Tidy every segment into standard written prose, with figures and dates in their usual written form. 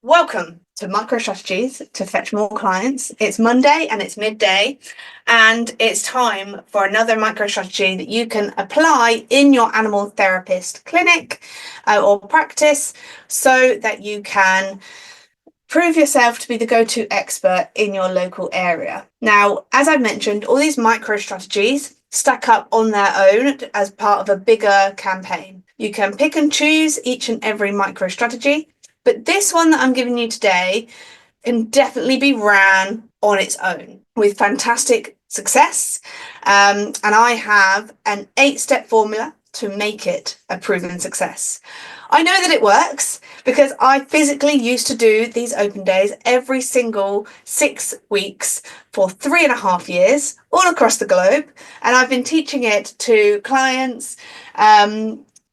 Welcome to MicroStrategies to Fetch More Clients. It's Monday and it's midday, and it's time for another MicroStrategy that you can apply in your animal therapist clinic or practice so that you can prove yourself to be the go-to expert in your local area. Now, as I mentioned, all these MicroStrategies stack up on their own as part of a bigger campaign. You can pick and choose each and every MicroStrategy, but this one that I'm giving you today can definitely be ran on its own with fantastic success. And I have an 8-step formula to make it a proven success. I know that it works because I physically used to do these open days every single 6 weeks for 3.5 years all across the globe. And I've been teaching it to clients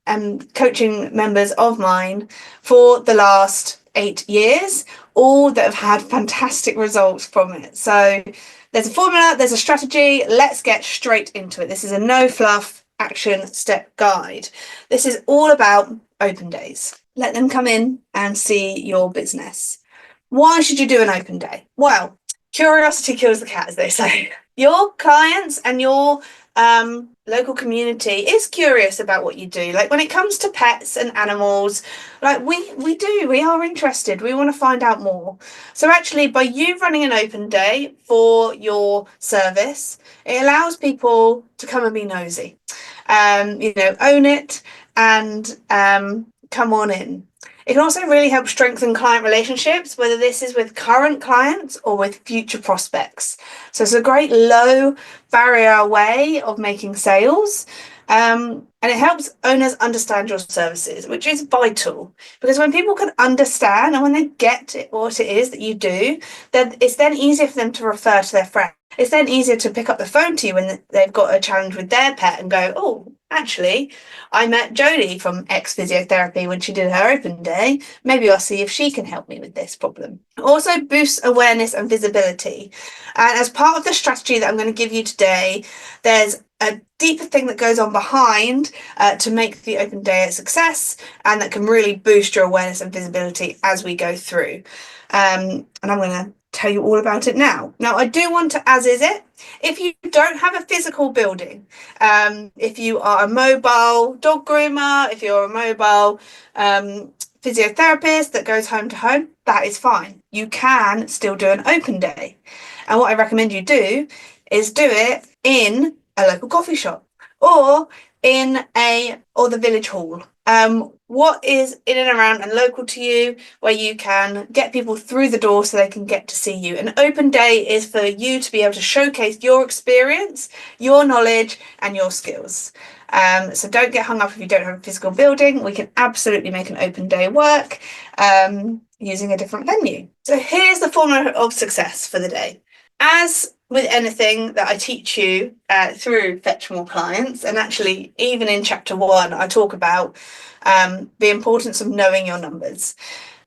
and coaching members of mine for the last 8 years, all that have had fantastic results from it. So there's a formula, there's a strategy. Let's get straight into it. This is a no fluff action step guide. This is all about open days. Let them come in and see your business. Why should you do an open day? Well, curiosity kills the cat, as they say. Your clients and your local community is curious about what you do. Like when it comes to pets and animals, like we are interested. We want to find out more. So actually, by you running an open day for your service, it allows people to come and be nosy. Own it and come on in. It can also really help strengthen client relationships, whether this is with current clients or with future prospects. So it's a great low barrier way of making sales. And it helps owners understand your services, which is vital, because when people can understand and when they get what it is that you do, then it's then easier for them to refer to their friends. It's then easier to pick up the phone to you when they've got a challenge with their pet and go, oh, actually, I met Jodie from Physiotherapy when she did her open day. Maybe I'll see if she can help me with this problem. It also boosts awareness and visibility. And as part of the strategy that I'm going to give you today, there's a deeper thing that goes on behind to make the open day a success, and that can really boost your awareness and visibility as we go through. And I'm going to tell you all about it now. Now, I do want to as is it. If you don't have a physical building, if you are a mobile dog groomer, if you're a mobile physiotherapist that goes home to home, that is fine. You can still do an open day. And what I recommend you do is do it in a local coffee shop or the village hall. What is in and around and local to you, where you can get people through the door so they can get to see you. An open day is for you to be able to showcase your experience, your knowledge, and your skills. So don't get hung up if you don't have a physical building. We can absolutely make an open day work using a different venue. So here's the formula of success for the day. As with anything that I teach you through Fetch More Clients, and actually even in chapter 1, I talk about the importance of knowing your numbers.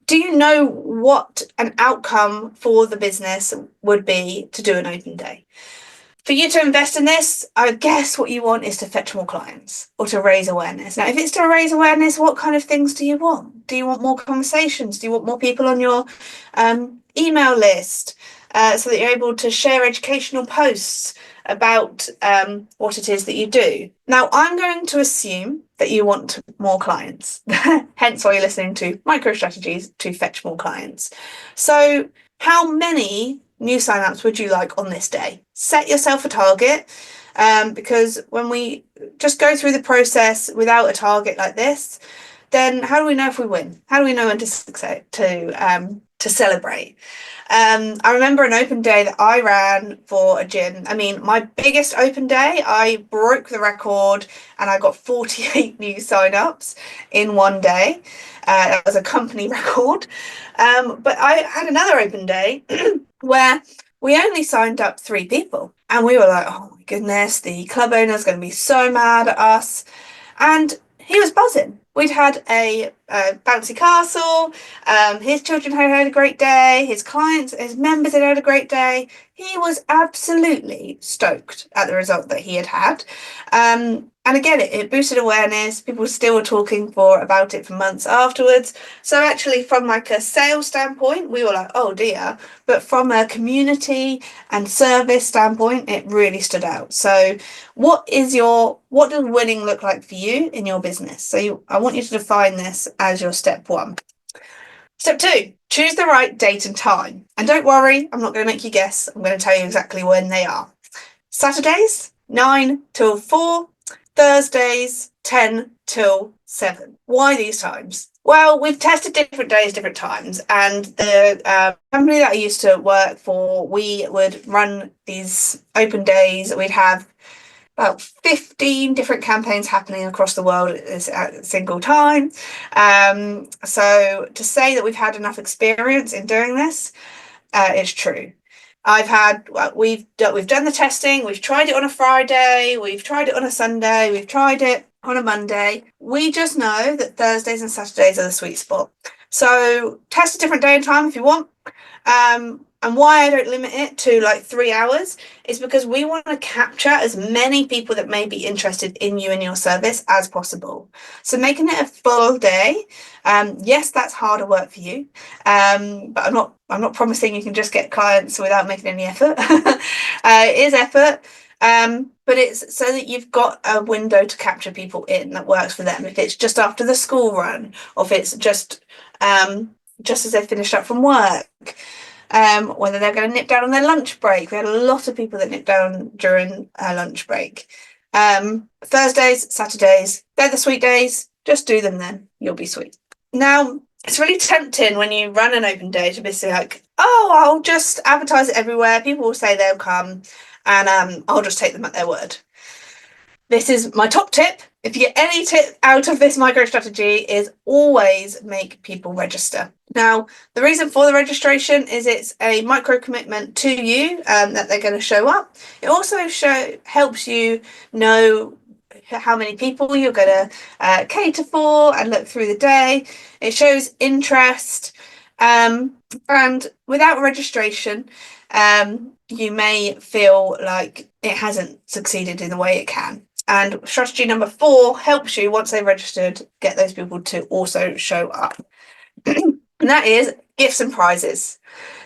Do you know what an outcome for the business would be to do an open day? For you to invest in this, I guess what you want is to fetch more clients or to raise awareness. Now, if it's to raise awareness, what kind of things do you want? Do you want more conversations? Do you want more people on your email list so that you're able to share educational posts about what it is that you do? Now, I'm going to assume that you want more clients, hence why you're listening to MicroStrategies to fetch more clients. So how many new signups would you like on this day? Set yourself a target, because when we just go through the process without a target like this, then how do we know if we win? How do we know when to celebrate? I remember an open day that I ran for a gym. I mean, my biggest open day, I broke the record and I got 48 new sign-ups in one day. That was a company record. But I had another open day where we only signed up 3 people. And we were like, oh my goodness, the club owner's going to be so mad at us. And he was buzzing. We'd had a bouncy castle. His children had a great day. His clients, his members had a great day. He was absolutely stoked at the result that he had had. And again, it boosted awareness. People still were talking about it for months afterwards. So actually, from like a sales standpoint, we were like, oh dear. But from a community and service standpoint, it really stood out. So what does winning look like for you in your business? So I want you to define this as your step 1. Step 2, choose the right date and time. And don't worry, I'm not going to make you guess. I'm going to tell you exactly when they are. Saturdays, 9 till 4. Thursdays, 10 till 7. Why these times? Well, we've tested different days, different times, and the company that I used to work for, we would run these open days. We'd have about 15 different campaigns happening across the world at a single time. So to say that we've had enough experience in doing this is true. We've done the testing, we've tried it on a Friday, we've tried it on a Sunday, we've tried it on a Monday. We just know that Thursdays and Saturdays are the sweet spot. So test a different day and time if you want. And why I don't limit it to like 3 hours is because we want to capture as many people that may be interested in you and your service as possible. So making it a full day, yes, that's harder work for you, but I'm not promising you can just get clients without making any effort. It is effort, but it's so that you've got a window to capture people in that works for them. If it's just after the school run, or if it's just as they finished up from work. Whether they're going to nip down on their lunch break. We had a lot of people that nipped down during our lunch break. Thursdays, Saturdays, they're the sweet days. Just do them then. You'll be sweet. Now, it's really tempting when you run an open day to be like, oh, I'll just advertise it everywhere. People will say they'll come and I'll just take them at their word. This is my top tip. If you get any tip out of this micro strategy is always make people register. Now, the reason for the registration is it's a micro commitment to you that they're going to show up. It also helps you know how many people you're going to cater for and look through the day. It shows interest. And without registration, you may feel like it hasn't succeeded in the way it can. And strategy number 4 helps you, once they've registered, get those people to also show up. And that is gifts and prizes.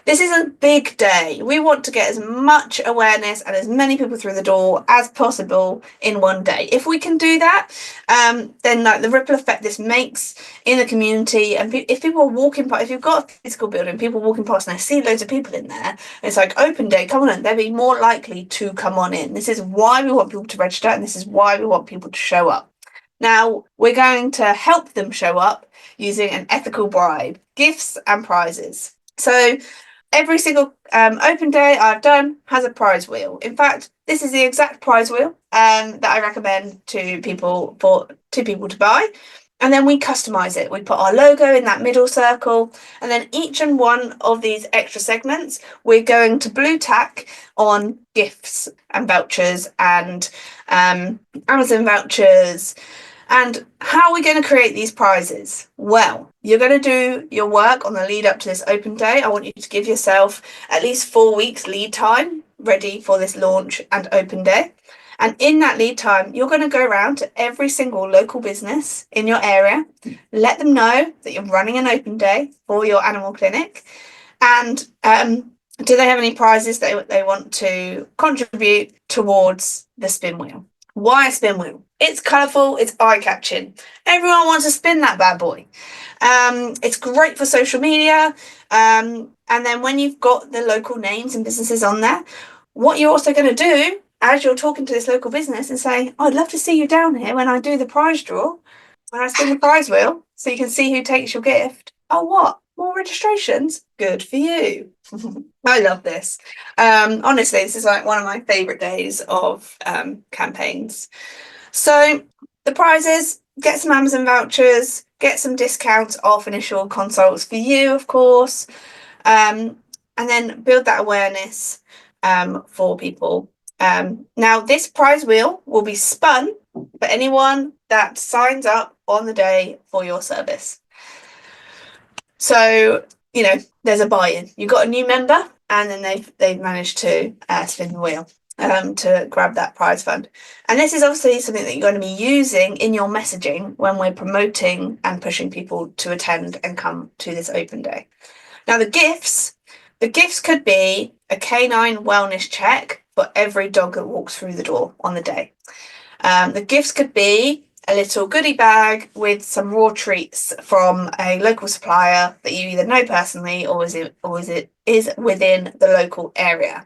This is a big day. We want to get as much awareness and as many people through the door as possible in one day. If we can do that, then like the ripple effect this makes in the community, and if people are walking past, if you've got a physical building, people walking past and they see loads of people in there, it's like open day, come on in, they'll be more likely to come on in. This is why we want people to register, and this is why we want people to show up. Now, we're going to help them show up using an ethical bribe, gifts and prizes. So every single open day I've done has a prize wheel. In fact, this is the exact prize wheel that I recommend to people to buy. And then we customize it. We put our logo in that middle circle, and then each and one of these extra segments, we're going to blue tack on gifts and vouchers and Amazon vouchers. And how are we going to create these prizes? Well, you're going to do your work on the lead up to this open day. I want you to give yourself at least 4 weeks lead time ready for this launch and open day. And in that lead time, you're going to go around to every single local business in your area, let them know that you're running an open day for your animal clinic. And do they have any prizes they want to contribute towards the spin wheel? Why a spin wheel? It's colourful, it's eye-catching. Everyone wants to spin that bad boy. It's great for social media. And then when you've got the local names and businesses on there, what you're also going to do as you're talking to this local business and say, oh, I'd love to see you down here when I do the prize draw, when I spin the prize wheel, so you can see who takes your gift. Oh, what? More registrations? Good for you. I love this. Honestly, this is like one of my favourite days of campaigns. So the prizes, get some Amazon vouchers, get some discounts off initial consults for you, of course, and then build that awareness for people. Now, this prize wheel will be spun for anyone that signs up on the day for your service. So, there's a buy-in. You've got a new member, and then they've managed to spin the wheel to grab that prize fund. And this is obviously something that you're going to be using in your messaging when we're promoting and pushing people to attend and come to this open day. Now, the gifts could be a canine wellness check for every dog that walks through the door on the day. The gifts could be a little goodie bag with some raw treats from a local supplier that you either know personally or is within the local area.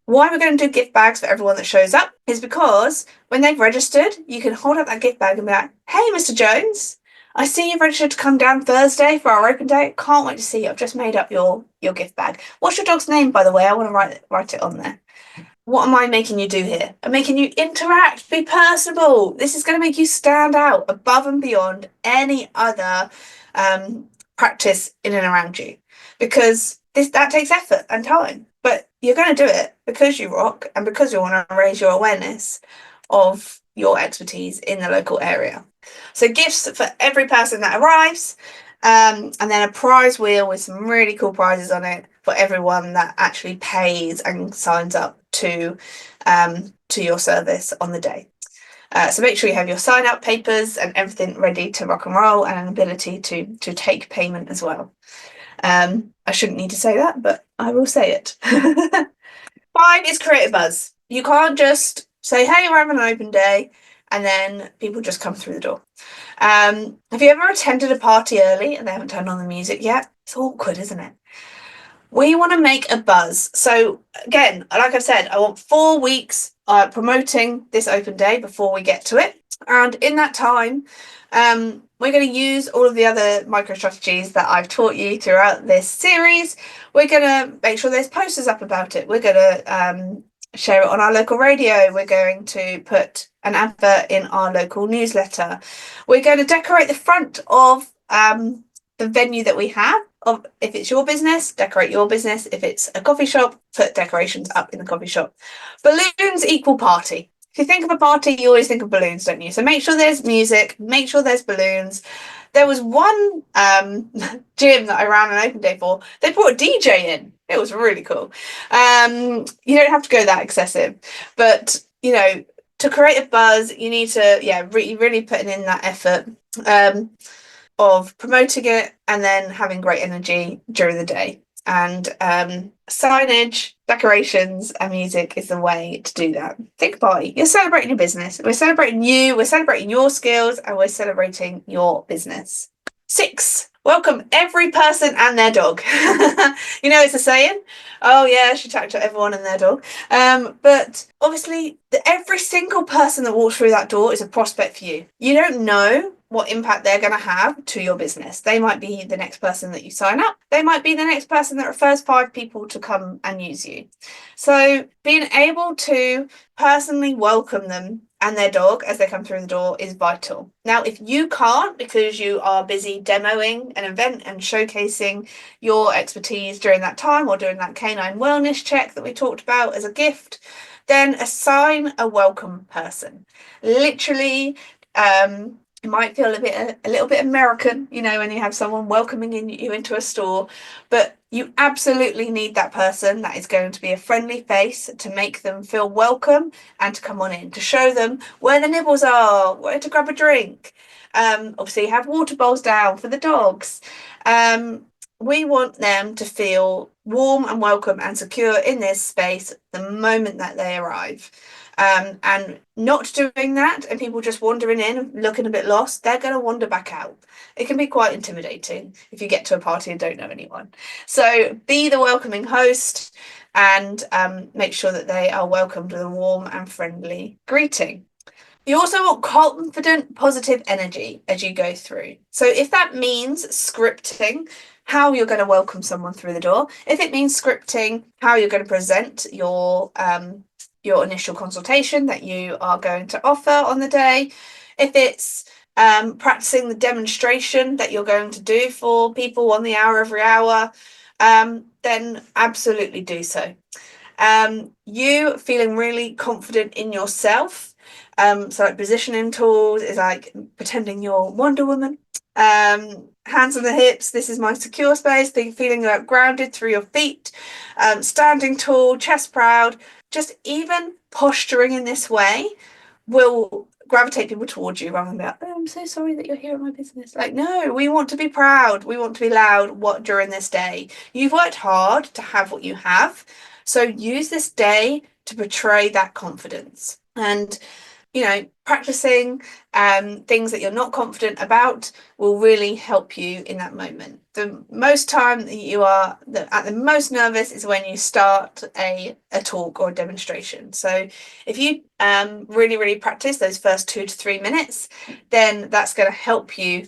Why we're going to do gift bags for everyone that shows up is because when they've registered, you can hold up that gift bag and be like, "Hey, Mr. Jones, I see you've registered to come down Thursday for our open day. Can't wait to see you. I've just made up your gift bag. What's your dog's name, by the way? I want to write it on there. What am I making you do here? I'm making you interact, be personable. This is going to make you stand out above and beyond any other practice in and around you, because that takes effort and time. But you're going to do it because you rock and because you want to raise your awareness of your expertise in the local area. So gifts for every person that arrives, and then a prize wheel with some really cool prizes on it for everyone that actually pays and signs up to your service on the day. So make sure you have your sign-up papers and everything ready to rock and roll, and an ability to take payment as well. I shouldn't need to say that, but I will say it. 5 is create a buzz. You can't just say, "Hey, we're having an open day," and then people just come through the door. Have you ever attended a party early and they haven't turned on the music yet? It's awkward, isn't it? We want to make a buzz. So again, like I've said, I want 4 weeks promoting this open day before we get to it. And in that time, we're going to use all of the other micro strategies that I've taught you throughout this series. We're going to make sure there's posters up about it. We're going to share it on our local radio. We're going to put an advert in our local newsletter. We're going to decorate the front of the venue that we have. If it's your business, decorate your business. If it's a coffee shop, put decorations up in the coffee shop. Balloons equal party. If you think of a party, you always think of balloons, don't you? So make sure there's music, make sure there's balloons. There was one gym that I ran an open day for. They brought a DJ in. It was really cool. You don't have to go that excessive, but to create a buzz, you need to really putting in that effort of promoting it and then having great energy during the day. And signage, decorations, and music is the way to do that. Think about it. You're celebrating your business. We're celebrating you. We're celebrating your skills, and we're celebrating your business. 6, welcome every person and their dog. It's a saying. Oh yeah, she talked to everyone and their dog. But obviously, every single person that walks through that door is a prospect for you. You don't know what impact they're going to have to your business. They might be the next person that you sign up. They might be the next person that refers 5 people to come and use you. So being able to personally welcome them and their dog as they come through the door is vital. Now, if you can't because you are busy demoing an event and showcasing your expertise during that time, or doing that canine wellness check that we talked about as a gift, then assign a welcome person. Literally, it might feel a little bit American, when you have someone welcoming you into a store, but you absolutely need that person that is going to be a friendly face to make them feel welcome and to come on in, to show them where the nibbles are, where to grab a drink. Obviously, have water bowls down for the dogs. We want them to feel warm and welcome and secure in this space the moment that they arrive. And not doing that and people just wandering in looking a bit lost, they're going to wander back out. It can be quite intimidating if you get to a party and don't know anyone. So be the welcoming host and make sure that they are welcomed with a warm and friendly greeting. You also want confident, positive energy as you go through. So if that means scripting how you're going to welcome someone through the door, if it means scripting how you're going to present your initial consultation that you are going to offer on the day, if it's practicing the demonstration that you're going to do for people on the hour every hour, then absolutely do so. You feeling really confident in yourself. So like positioning tools is like pretending you're Wonder Woman Hands on the hips, this is my secure space, feeling like grounded through your feet, standing tall, chest proud, just even posturing in this way will gravitate people towards you rather than be like, oh, I'm so sorry that you're here at my business. Like, no, we want to be proud. We want to be loud during this day. You've worked hard to have what you have. So use this day to portray that confidence. And practicing things that you're not confident about will really help you in that moment. The most time that you are at the most nervous is when you start a talk or a demonstration. So if you really, really practice those first 2 to 3 minutes, then that's going to help you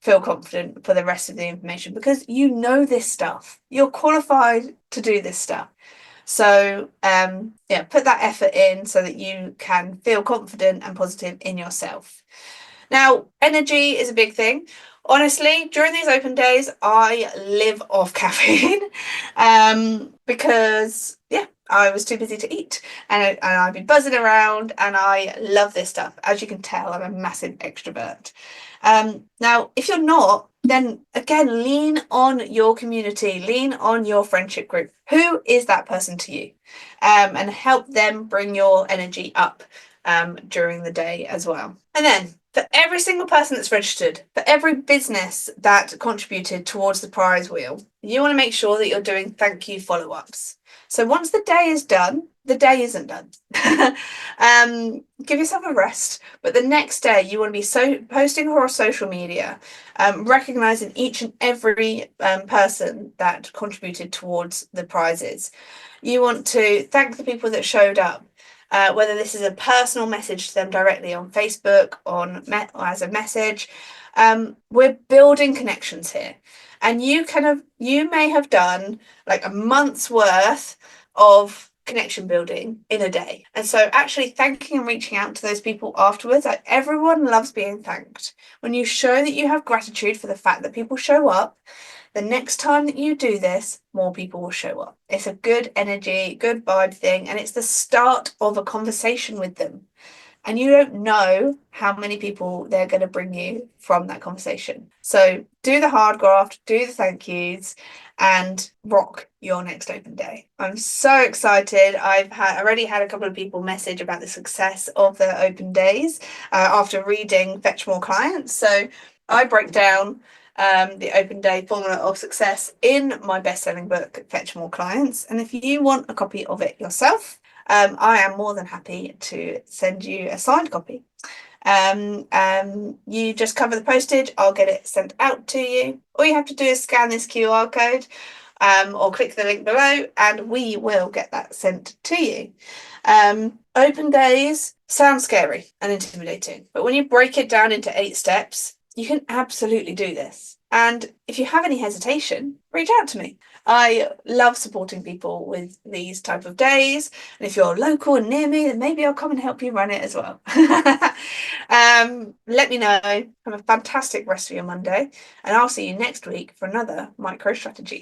feel confident for the rest of the information because you know this stuff. You're qualified to do this stuff. So put that effort in so that you can feel confident and positive in yourself. Now, energy is a big thing. Honestly, during these open days, I live off caffeine because, I was too busy to eat and I've been buzzing around and I love this stuff. As you can tell, I'm a massive extrovert. Now, if you're not, then again, lean on your community, lean on your friendship group. Who is that person to you? And help them bring your energy up during the day as well. And then for every single person that's registered, for every business that contributed towards the prize wheel, you want to make sure that you're doing thank you follow-ups. So once the day is done, the day isn't done. Give yourself a rest, but the next day you want to be posting on social media, recognizing each and every person that contributed towards the prizes. You want to thank the people that showed up, whether this is a personal message to them directly on Facebook, or as a message. We're building connections here, and you may have done like a month's worth of connection building in a day. And so actually thanking and reaching out to those people afterwards, like everyone loves being thanked. When you show that you have gratitude for the fact that people show up, the next time that you do this, more people will show up. It's a good energy, good vibe thing, and it's the start of a conversation with them. And you don't know how many people they're going to bring you from that conversation. So do the hard graft, do the thank yous, and rock your next open day. I'm so excited. I've already had a couple of people message about the success of the open days after reading Fetch More Clients. So I break down the open day formula of success in my best-selling book, Fetch More Clients. And if you want a copy of it yourself, I am more than happy to send you a signed copy. You just cover the postage, I'll get it sent out to you. All you have to do is scan this QR code or click the link below and we will get that sent to you. Open days sound scary and intimidating, but when you break it down into 8 steps, you can absolutely do this. And if you have any hesitation, reach out to me. I love supporting people with these type of days. And if you're local and near me, then maybe I'll come and help you run it as well. Let me know. Have a fantastic rest of your Monday. And I'll see you next week for another micro strategy.